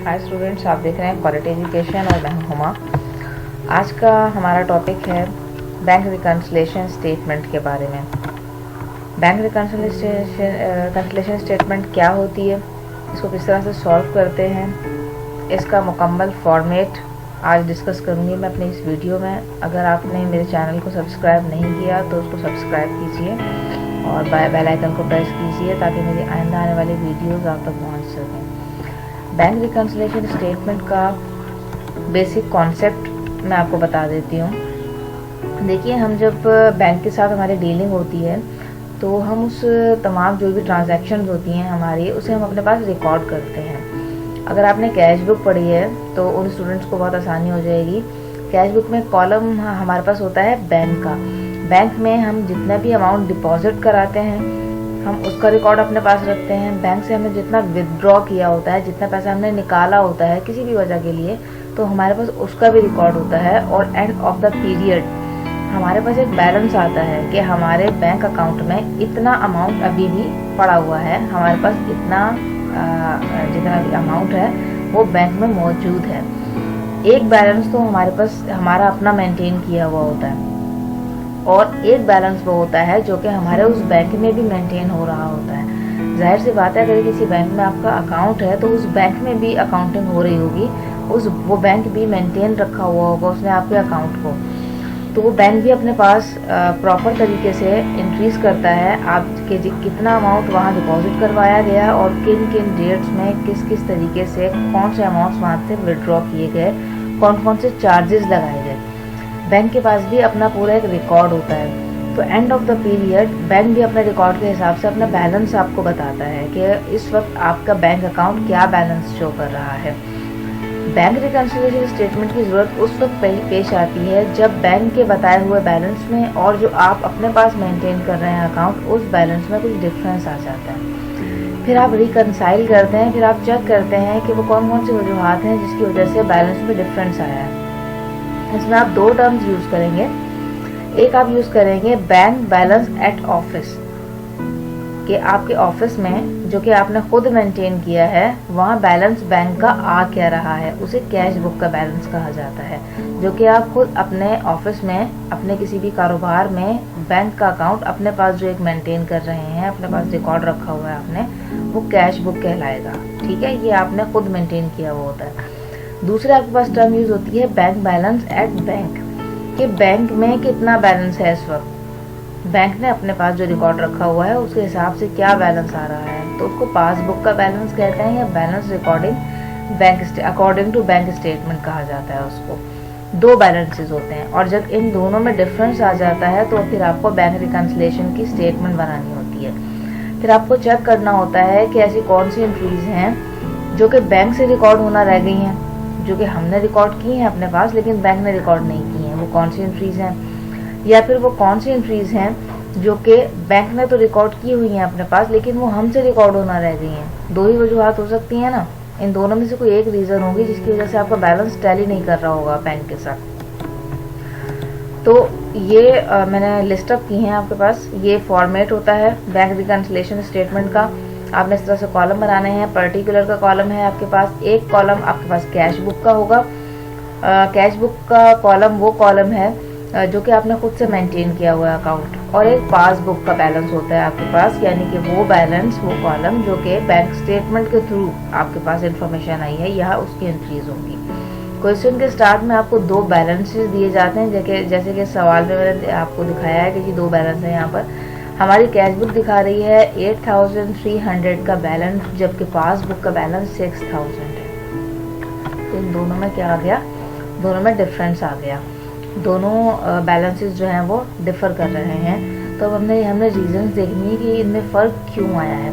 Hi students, आप देख रहे हैं क्वालिटी एजुकेशन और मैं हूं हुमा। आज का हमारा टॉपिक है बैंक रिकन्सिलेशन स्टेटमेंट के बारे में। बैंक रिकन्सिलेशन स्टेटमेंट क्या होती है, इसको किस तरह से सॉल्व करते हैं, इसका मुकम्मल फॉर्मेट आज डिस्कस करूंगी मैं अपनी इस वीडियो में। अगर आपने मेरे चैनल को सब्सक्राइब नहीं किया तो उसको सब्सक्राइब कीजिए और बेल आइकन को प्रेस कीजिए ताकि मेरी आइंदा आने वाली वीडियोस आप तक पहुंच सकें। बैंक रिकन्सिलेशन स्टेटमेंट का बेसिक कॉन्सेप्ट मैं आपको बता देती हूँ। देखिए, हम जब बैंक के साथ हमारी डीलिंग होती है तो हम उस तमाम जो भी ट्रांजैक्शन होती हैं हमारी, उसे हम अपने पास रिकॉर्ड करते हैं। अगर आपने कैश बुक पढ़ी है तो उन स्टूडेंट्स को बहुत आसानी हो जाएगी। कैश बुक में कॉलम हमारे पास होता है बैंक का। बैंक में हम जितना भी अमाउंट डिपॉजिट कराते हैं हम उसका रिकॉर्ड अपने पास रखते हैं। बैंक से हमने जितना विदड्रॉ किया होता है, जितना पैसा हमने निकाला होता है किसी भी वजह के लिए, तो हमारे पास उसका भी रिकॉर्ड होता है। और एंड ऑफ द पीरियड हमारे पास एक बैलेंस आता है कि हमारे बैंक अकाउंट में इतना अमाउंट अभी भी पड़ा हुआ है, हमारे पास इतना जितना भी अमाउंट है वो बैंक में मौजूद है। एक बैलेंस तो हमारे पास हमारा अपना मेंटेन किया हुआ होता है और एक बैलेंस वो होता है जो कि हमारे उस बैंक में भी मेंटेन हो रहा होता है। जाहिर सी बात है, अगर किसी बैंक में आपका अकाउंट है तो उस बैंक में भी अकाउंटिंग हो रही होगी, वो बैंक भी मेंटेन रखा हुआ होगा उसने आपके अकाउंट को। तो वो बैंक भी अपने पास प्रॉपर तरीके से इंक्रीज करता है आपके कितना अमाउंट वहाँ डिपॉजिट करवाया गया और किन किन डेट्स में किस किस तरीके से कौन से अमाउंट्स वहाँ से विड्रॉ किए गए, कौन कौन से चार्जेस लगाए गए। बैंक के पास भी अपना पूरा एक रिकॉर्ड होता है। तो end of the period bank भी अपने रिकॉर्ड के हिसाब से अपना बैलेंस आपको बताता है कि इस वक्त आपका बैंक अकाउंट क्या बैलेंस शो कर रहा है। बैंक रिकन्सिलिएशन स्टेटमेंट की ज़रूरत उस वक्त पेश आती है जब बैंक के बताए हुए बैलेंस में और जो आप अपने पास मेंटेन कर रहे हैं अकाउंट, उस बैलेंस में कुछ डिफरेंस आ जाता है। फिर आप रिकन्साइल करते हैं, फिर आप चेक करते हैं कि वो कौन कौन से वजूहात हैं जिसकी वजह से बैलेंस में डिफरेंस आया है। इसमें आप दो टर्म्स यूज़ करेंगे। एक आप यूज़ करेंगे बैंक बैलेंस एट ऑफिस, कि आपके ऑफिस में जो कि आपने खुद मेंटेन किया है वहाँ बैलेंस बैंक का आ क्या रहा है, उसे कैश बुक का बैलेंस कहा जाता है। जो कि आप खुद अपने ऑफिस में अपने किसी भी कारोबार में बैंक का अकाउंट अपने पास जो एक मेंटेन कर रहे हैं, अपने पास रिकॉर्ड रखा हुआ है आपने, वो कैश बुक कहलाएगा। ठीक है, ये आपने खुद मेंटेन किया हुआ होता है। दूसरे आपके पास टर्म यूज होती है बैंक बैलेंस एट बैंक, कि बैंक में कितना बैलेंस है इस वक्त, बैंक ने अपने पास जो रिकॉर्ड रखा हुआ है उसके हिसाब से क्या बैलेंस आ रहा है, तो उसको पासबुक का बैलेंस कहते हैं या balance recording bank according to bank statement कहा जाता है उसको। दो बैलेंसेस होते हैं और जब इन दोनों में डिफरेंस आ जाता है तो फिर आपको बैंक रिकन्सिलिएशन की स्टेटमेंट बनानी होती है। फिर आपको चेक करना होता है कि ऐसी कौन सी एंट्रीज हैं जो कि बैंक से रिकॉर्ड होना रह गई हैं, जो कि हमने रिकॉर्ड की हैं अपने पास लेकिन बैंक ने रिकॉर्ड नहीं की हैं, वो कौन सी एंट्रीज हैं, या फिर वो कौन सी एंट्रीज हैं जो कि बैंक ने तो रिकॉर्ड की हुई हैं अपने पास लेकिन वो हमसे रिकॉर्ड होना रह गई हैं। दो ही वजूहात हो सकती हैं ना, इन दोनों में से कोई एक रीज़न होगी जिसकी वजह से आपका बैलेंस टैली नहीं कर रहा होगा बैंक के साथ। तो ये मैंने लिस्ट अप की हैं आपके पास। ये फॉर्मेट होता है बैंक रिकन्सिलिएशन स्टेटमेंट का। आपने इस तरह से कॉलम बनाने हैं। पर्टिकुलर का कॉलम है आपके पास, एक कॉलम आपके पास कैश बुक का होगा। कैश बुक का कॉलम वो कॉलम है जो कि आपने खुद से मेंटेन किया हुआ है अकाउंट, और एक पासबुक का बैलेंस होता है आपके पास, यानी कि वो बैलेंस वो कॉलम जो कि बैंक स्टेटमेंट के थ्रू आपके पास इंफॉर्मेशन आई है, यहाँ उसकी एंट्रीज होंगी। क्वेश्चन के स्टार्ट में आपको दो बैलेंसेस दिए जाते हैं, जैसे कि सवाल में मैंने आपको दिखाया है कि दो बैलेंस है। यहाँ पर हमारी कैश बुक दिखा रही है 8300 का बैलेंस, जबकि पासबुक का बैलेंस 6000 है। तो इन दोनों में क्या आ गया, दोनों में डिफरेंस आ गया। दोनों बैलेंसेस जो हैं वो डिफर कर रहे हैं। तो अब हमने रीजंस देखनी है कि इनमें फ़र्क क्यों आया है।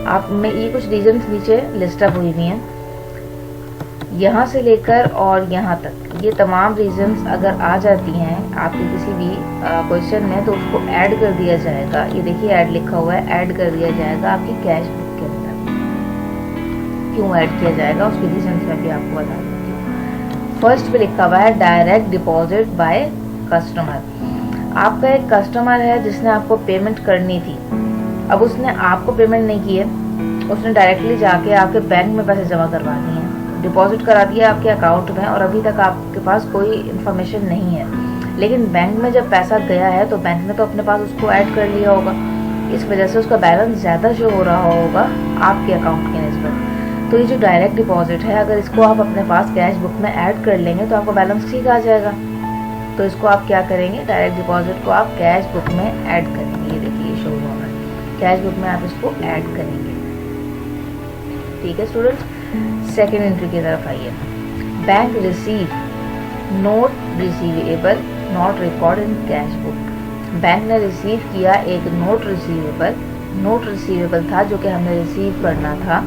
आप में ये कुछ रीजंस नीचे लिस्ट अप हुई हुई हैं, यहाँ से लेकर और यहाँ तक ये तमाम रीजंस अगर आ जाती हैं आपके किसी भी क्वेश्चन में तो उसको ऐड कर दिया जाएगा। ये देखिए ऐड लिखा हुआ है, ऐड कर दिया जाएगा आपकी कैश बुक के अंदर। क्यों ऐड किया जाएगा उसके रीजंस में भी आपको बता देती हूँ। फर्स्ट पे लिखा हुआ है डायरेक्ट डिपॉजिट बाय कस्टमर। आपका एक कस्टमर है जिसने आपको पेमेंट करनी थी, अब उसने आपको पेमेंट नहीं की है, उसने डायरेक्टली जाके आपके बैंक में पैसे जमा करवा दिए हैं। डिपॉजिट करा दिया आपके अकाउंट में और अभी तक आपके पास कोई इन्फॉर्मेशन नहीं है, लेकिन बैंक में जब पैसा गया है तो बैंक ने तो अपने पास उसको ऐड कर लिया होगा, इस वजह से उसका बैलेंस ज़्यादा शो हो रहा होगा आपके अकाउंट के निस्बत। तो ये जो डायरेक्ट डिपॉजिट है, अगर इसको आप अपने पास कैश बुक में ऐड कर लेंगे तो आपका बैलेंस ठीक आ जाएगा। तो इसको आप क्या करेंगे, डायरेक्ट डिपॉजिट को आप कैश बुक में ऐड करेंगे। ये देखिए शो हो रहा है, कैश बुक में आप इसको ऐड करेंगे। ठीक है स्टूडेंट्स, सेकेंड एंट्री की तरफ आइए। Bank receive note receivable not record in cash book. Bank ने रिसीव किया एक नोट रिसीवेबल था जो कि हमने रिसीव करना था,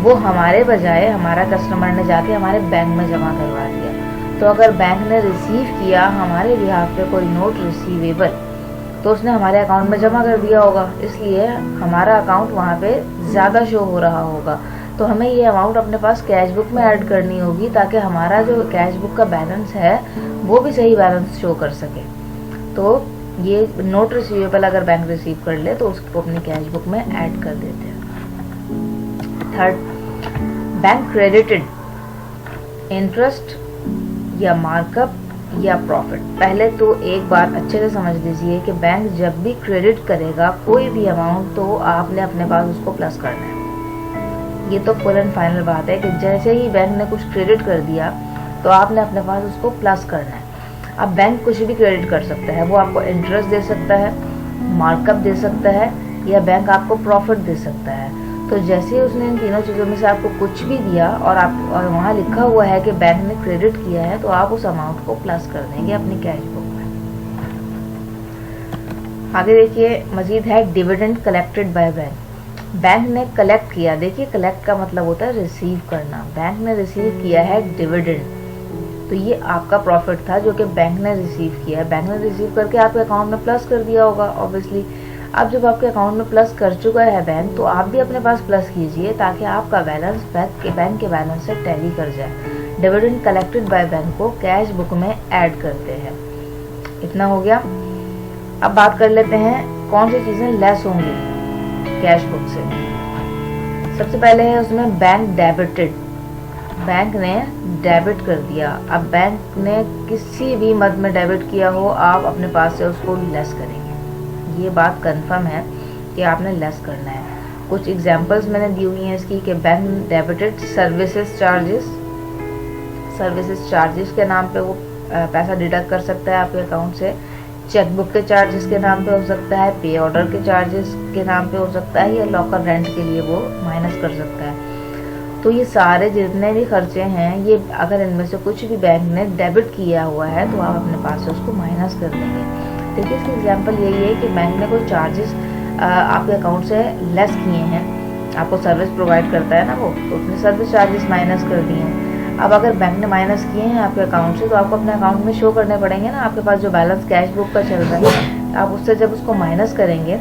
वो हमारे बजाय हमारा कस्टमर ने जाके हमारे बैंक में जमा करवा दिया। तो अगर बैंक ने रिसीव किया हमारे बिहाफ पे कोई नोट रिसीवेबल तो उसने हमारे अकाउंट में जमा कर दिया होगा, इसलिए हमारा अकाउंट वहाँ पे ज़्यादा शो हो रहा होगा। तो हमें ये अमाउंट अपने पास कैश बुक में ऐड करनी होगी ताकि हमारा जो कैश बुक का बैलेंस है वो भी सही बैलेंस शो कर सके। तो ये नोट रिसीवेबल अगर बैंक रिसीव कर ले तो उसको अपनी कैश बुक में ऐड कर देते हैं। थर्ड, बैंक क्रेडिटेड इंटरेस्ट या मार्कअप या प्रॉफिट। पहले तो एक बात अच्छे से समझ लीजिए कि बैंक जब भी क्रेडिट करेगा कोई भी अमाउंट तो आपने अपने पास उसको प्लस करना है। ये तो फुल एंड फाइनल बात है कि जैसे ही बैंक ने कुछ क्रेडिट कर दिया तो आपने अपने पास उसको प्लस करना है। अब बैंक कुछ भी क्रेडिट कर सकता है, वो आपको इंटरेस्ट दे सकता है, मार्कअप दे सकता है या बैंक आपको प्रॉफिट दे सकता है। तो जैसे ही उसने इन तीनों चीज़ों में से आपको कुछ भी दिया और वहाँ लिखा हुआ है कि बैंक ने क्रेडिट किया है तो आप उस अमाउंट को प्लस कर देंगे अपनी कैश बुक में। आगे देखिए मजीद है dividend collected by bank. Bank ने कलेक्ट किया, देखिए कलेक्ट का मतलब होता है रिसीव करना। बैंक ने रिसीव किया है डिविडेंड, तो ये आपका प्रॉफिट था जो कि बैंक ने रिसीव किया है। बैंक ने रिसीव करके आपके अकाउंट में प्लस कर दिया होगा ऑब्वियसली। अब जब आपके अकाउंट में प्लस कर चुका है बैंक तो आप भी अपने पास प्लस कीजिए ताकि आपका बैलेंस बैंक के बैलेंस से टैली कर जाए। डिविडेंड कलेक्टेड बाय बैंक को कैश बुक में ऐड करते हैं। इतना हो गया। अब बात कर लेते हैं कौन सी चीज़ें लेस होंगी कैश बुक से। सबसे पहले है उसमें बैंक डेबिटेड, बैंक ने डेबिट कर दिया। अब बैंक ने किसी भी मद में डेबिट किया हो आप अपने पास से उसको लेस करेंगे। ये बात कंफर्म है कि आपने लेस करना है। कुछ एग्जांपल्स मैंने दी हुई हैं इसकी कि बैंक डेबिटेड सर्विसेज चार्जेस के नाम पे वो पैसा डिडक्ट कर सकता है आपके अकाउंट से। चेकबुक के चार्जेस के नाम पे हो सकता है, पे ऑर्डर के चार्जेस के नाम पे हो सकता है, या लॉकर रेंट के लिए वो माइनस कर सकता है। तो ये सारे जितने भी खर्चे हैं ये अगर इनमें से कुछ भी बैंक ने डेबिट किया हुआ है तो आप अपने पास से उसको माइनस कर देंगे। देखिए इसकी एग्जांपल यही है कि बैंक ने कोई चार्जेस आपके अकाउंट से लेस किए हैं, आपको सर्विस प्रोवाइड करता है ना वो, तो उसने सर्विस चार्जेस माइनस कर दिए हैं। अब अगर बैंक ने माइनस किए हैं आपके अकाउंट से तो आपको अपने अकाउंट में शो करने पड़ेंगे ना। आपके पास जो बैलेंस कैश बुक का चल रहा है आप उससे जब उसको माइनस करेंगे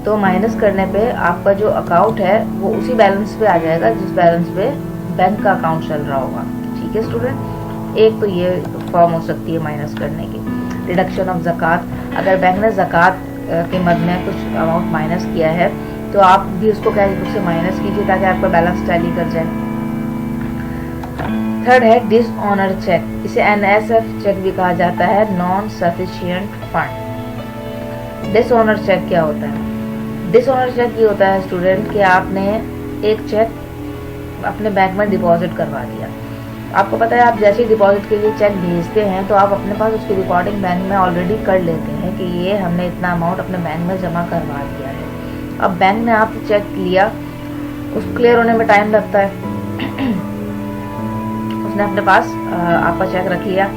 तो माइनस करने पे आपका जो अकाउंट है वो उसी बैलेंस पे आ जाएगा जिस बैलेंस पे बैंक का अकाउंट चल रहा होगा। ठीक है स्टूडेंट, एक तो ये फॉर्म हो सकती है माइनस करने की। रिडक्शन ऑफ ज़कात, अगर बैंक ने ज़कात के मद में कुछ अमाउंट माइनस किया है तो आप भी उसको कैश बुक से माइनस कीजिए ताकि आपका बैलेंस टैली कर जाए। थर्ड है डिसऑनर चेक, इसे NSF चेक भी कहा जाता है, non sufficient fund. Dishonour cheque क्या होता है? डिसऑनर चेक ये होता है स्टूडेंट कि आपने एक चेक अपने बैंक में डिपॉजिट करवा दिया। आपको पता है आप जैसे ही डिपॉजिट के लिए चेक भेजते हैं तो आप अपने पास उसकी रिकॉर्डिंग बैंक में ऑलरेडी कर लेते हैं कि ये हमने इतना अमाउंट अपने बैंक में जमा करवा दिया है। अब बैंक ने आपसे चेक लिया, उसको क्लियर होने में टाइम लगता है। उसने अपने पास आपका चेक रख लिया,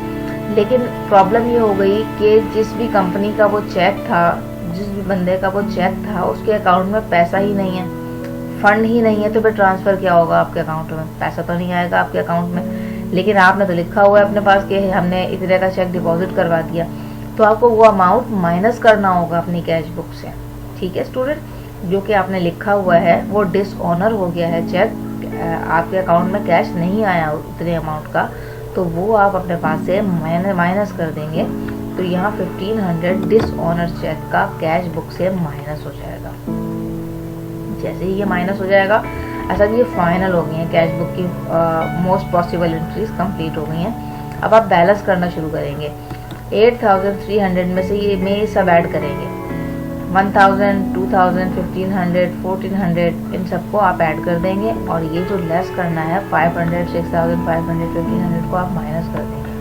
लेकिन प्रॉब्लम ये हो गई कि जिस भी कंपनी का वो चेक था, जिस भी बंदे का वो चेक था उसके अकाउंट में पैसा ही नहीं है, फंड ही नहीं है, तो फिर ट्रांसफ़र क्या होगा आपके अकाउंट में? पैसा तो नहीं आएगा आपके अकाउंट में। लेकिन आपने तो लिखा हुआ है अपने पास कि हमने इतने का चेक डिपॉजिट करवा दिया, तो आपको वो अमाउंट माइनस करना होगा अपनी कैश बुक से। ठीक है स्टूडेंट, जो कि आपने लिखा हुआ है वो डिसऑनर हो गया है चेक, आपके अकाउंट में कैश नहीं आया उतने अमाउंट का, तो वो आप अपने पास से माइनस कर देंगे। तो यहाँ 1500 डिसऑनर चेक का कैश बुक से माइनस हो जाएगा। जैसे ही ये माइनस हो जाएगा ऐसा कि ये फाइनल हो गई हैं, कैश बुक की मोस्ट पॉसिबल एंट्रीज कंप्लीट हो गई हैं। अब आप बैलेंस करना शुरू करेंगे। 8300 में से ये सब ऐड करेंगे। 1000, 2000, 1500, 1400 इन सबको आप ऐड कर देंगे और ये जो लेस करना है 500, 6500, 1500 को आप माइनस कर देंगे।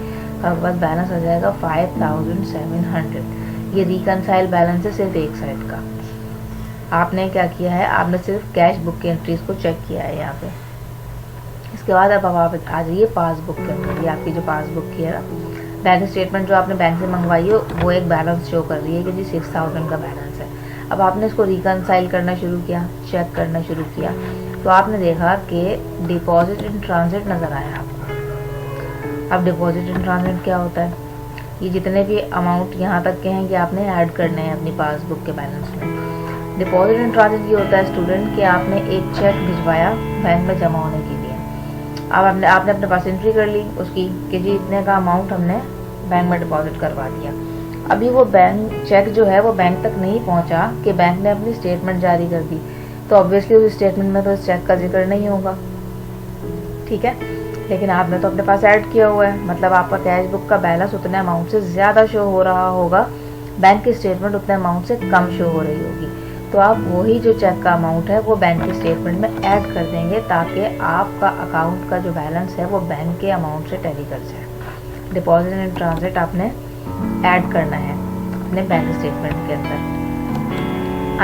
तो आपके पास बैलेंस आ जाएगा 5700। ये रिकनसाइल बैलेंस है सिर्फ एक साइड का। आपने क्या किया है, आपने सिर्फ कैश बुक की एंट्रीज को चेक किया है यहाँ पे। इसके बाद अब आप आ जाइए पासबुक के अंदर। ये आपकी जो पासबुक की है ना, बैंक स्टेटमेंट जो आपने बैंक से मंगवाई है वो एक बैलेंस शो कर रही है कि जी 6000 का बैलेंस है। अब आपने इसको रिकनसाइल करना शुरू किया, चेक करना शुरू किया, तो आपने देखा कि डिपॉजिट इन ट्रांजिट नज़र आया आपको। अब डिपॉजिट इन ट्रांजिट क्या होता है, ये जितने भी अमाउंट यहाँ तक के हैं कि आपने ऐड करने हैं अपनी पासबुक के बैलेंस में। डिपॉजिट इन ट्रांजिट ये होता है स्टूडेंट कि आपने एक चेक भिजवाया बैंक में जमा होने के लिए। अब आपने अपने पास एंट्री कर ली उसकी कि जी इतने का अमाउंट हमने बैंक में डिपॉजिट करवा दिया। अभी वो बैंक चेक जो है वो बैंक तक नहीं पहुंचा कि बैंक ने अपनी स्टेटमेंट जारी कर दी, तो ऑब्वियसली उस स्टेटमेंट में तो इस चेक का जिक्र नहीं होगा, ठीक है। लेकिन आपने तो अपने पास ऐड किया हुआ है, मतलब आपका कैश बुक का बैलेंस उतने अमाउंट से ज़्यादा शो हो रहा होगा, बैंक की स्टेटमेंट उतने अमाउंट से कम शो हो रही होगी। तो आप वही जो चेक का अमाउंट है वो बैंक की स्टेटमेंट में ऐड कर देंगे ताकि आपका अकाउंट का जो बैलेंस है वो बैंक के अमाउंट से टैली कर जाए। डिपॉजिट एंड ट्रांजिट आपने ऐड करना है अपने बैंक स्टेटमेंट के अंदर।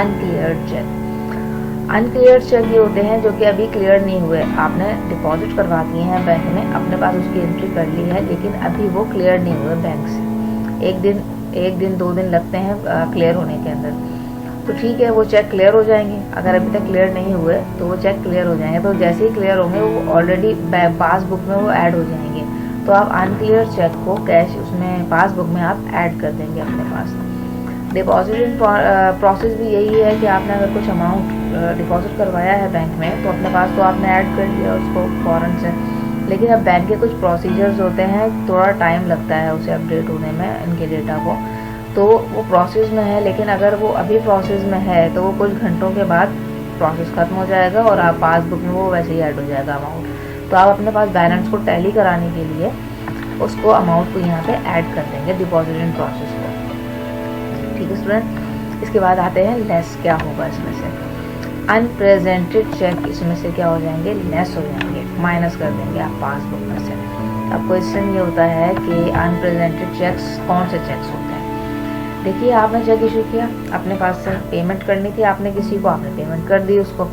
अनक्लियर्ड चेक, अनक्लियर्ड चेक ये होते हैं जो कि अभी क्लियर नहीं हुए। आपने डिपॉजिट करवा दिए हैं बैंक में, अपने पास उसकी एंट्री कर ली है, लेकिन अभी वो क्लियर नहीं हुए बैंक से। एक दिन 2 दिन लगते हैं क्लियर होने के अंदर। तो ठीक है, वो चेक क्लियर हो जाएंगे। अगर अभी तक क्लियर नहीं हुए तो वो चेक क्लियर हो जाएंगे। तो जैसे ही क्लियर होंगे वो ऑलरेडी पासबुक में वो ऐड हो जाएंगे। तो आप अनक्लियर चेक को कैश उसमें पासबुक में आप ऐड कर देंगे अपने पास। डिपॉजिट प्रोसेस भी यही है कि आपने अगर कुछ अमाउंट डिपॉजिट करवाया है बैंक में तो अपने पास तो आपने ऐड कर लिया उसको फ़ौरन से, लेकिन अब बैंक के कुछ प्रोसीजर्स होते हैं, थोड़ा टाइम लगता है उसे अपडेट होने में इनके डेटा को। तो वो प्रोसेस में है, लेकिन अगर वो अभी प्रोसेस में है तो वो कुछ घंटों के बाद प्रोसेस ख़त्म हो जाएगा और आप पासबुक में वो वैसे ही ऐड हो जाएगा अमाउंट। तो आप अपने पास बैलेंस को टैली कराने के लिए उसको अमाउंट को यहाँ पे ऐड कर देंगे डिपॉजिट इन प्रोसेस को, ठीक है स्टूडेंट। इसके बाद आते हैं लेस। क्या होगा इसमें से, अनप्रेजेंटेड चेक इसमें से क्या हो जाएंगे, लेस हो जाएंगे, माइनस कर देंगे आप पासबुक में से। अब क्वेश्चन ये होता है कि अनप्रेजेंटेड चेक्स कौन से चेक्स होते हैं। देखिए, आपने चेक इशू किया, अपने पास से पेमेंट करनी थी, आपने किसी को आपने पेमेंट कर दी उसको।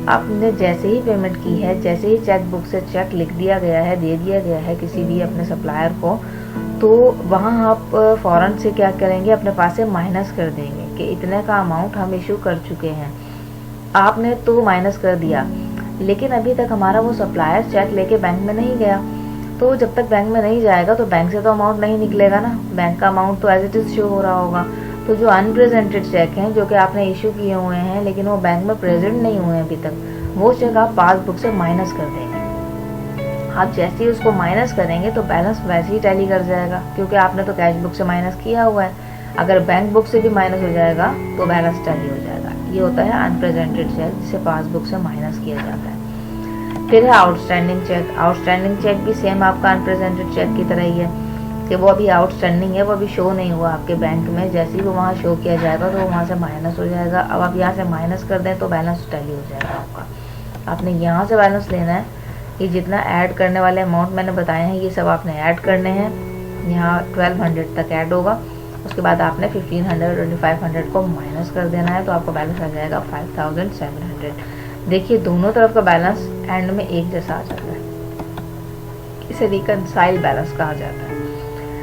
आपने जैसे ही पेमेंट की है, जैसे ही चेक बुक से चेक लिख दिया गया है, दे दिया गया है किसी भी अपने सप्लायर को, तो वहाँ आप फ़ौरन से क्या करेंगे, अपने पास से माइनस कर देंगे कि इतने का अमाउंट हम इशू कर चुके हैं। आपने तो माइनस कर दिया, लेकिन अभी तक हमारा वो सप्लायर चेक लेके बैंक में नहीं गया। तो जब तक बैंक में नहीं जाएगा तो बैंक से तो अमाउंट नहीं निकलेगा ना, बैंक का अमाउंट तो एज इट इज़ शो हो रहा होगा। तो जो अनप्रेजेंटेड चेक हैं जो कि आपने इशू किए हुए हैं लेकिन वो बैंक में प्रेजेंट नहीं हुए हैं अभी तक, वो चेक आप पासबुक से माइनस कर देंगे। आप जैसे ही उसको माइनस करेंगे तो बैलेंस वैसे ही टैली कर जाएगा, क्योंकि आपने तो कैश बुक से माइनस किया हुआ है। अगर बैंक बुक से भी माइनस हो जाएगा तो बैलेंस टैली हो जाएगा। ये होता है अनप्रेजेंटेड चेक जिसे पासबुक से माइनस किया जाता है। फिर है आउटस्टैंडिंग चेक। आउटस्टैंडिंग चेक भी सेम आपका अनप्रेजेंटेड चेक की तरह ही है कि वो अभी आउटस्टैंडिंग है, वो अभी शो नहीं हुआ आपके बैंक में। जैसे ही वो वहाँ शो किया जाएगा तो वो वहाँ से माइनस हो जाएगा। अब आप यहाँ से माइनस कर दें तो बैलेंस टैली हो जाएगा आपका। आपने यहाँ से बैलेंस लेना है, ये जितना ऐड करने वाले अमाउंट मैंने बताए हैं ये सब आपने ऐड करने हैं। यहाँ 1200 तक ऐड होगा, उसके बाद आपने 1500 2500 को माइनस कर देना है, तो आपका बैलेंस आ जाएगा 5700। देखिए, दोनों तरफ का बैलेंस एंड में एक जैसा आ जाता है, इसे रिकनसाइल बैलेंस कहा जाता है।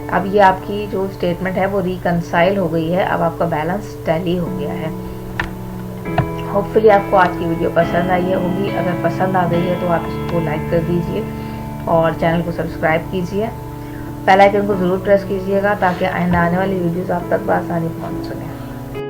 अब ये आपकी जो स्टेटमेंट है वो रिकनसाइल हो गई है, अब आपका बैलेंस टैली हो गया है। होपफुली आपको आज की वीडियो पसंद आई होगी। अगर पसंद आ गई है तो आप इसको लाइक कर दीजिए और चैनल को सब्सक्राइब कीजिए। बेल आइकन को ज़रूर प्रेस कीजिएगा ताकि आइंदा आने वाली वीडियोस आप तक बआसानी पहुंच सकें।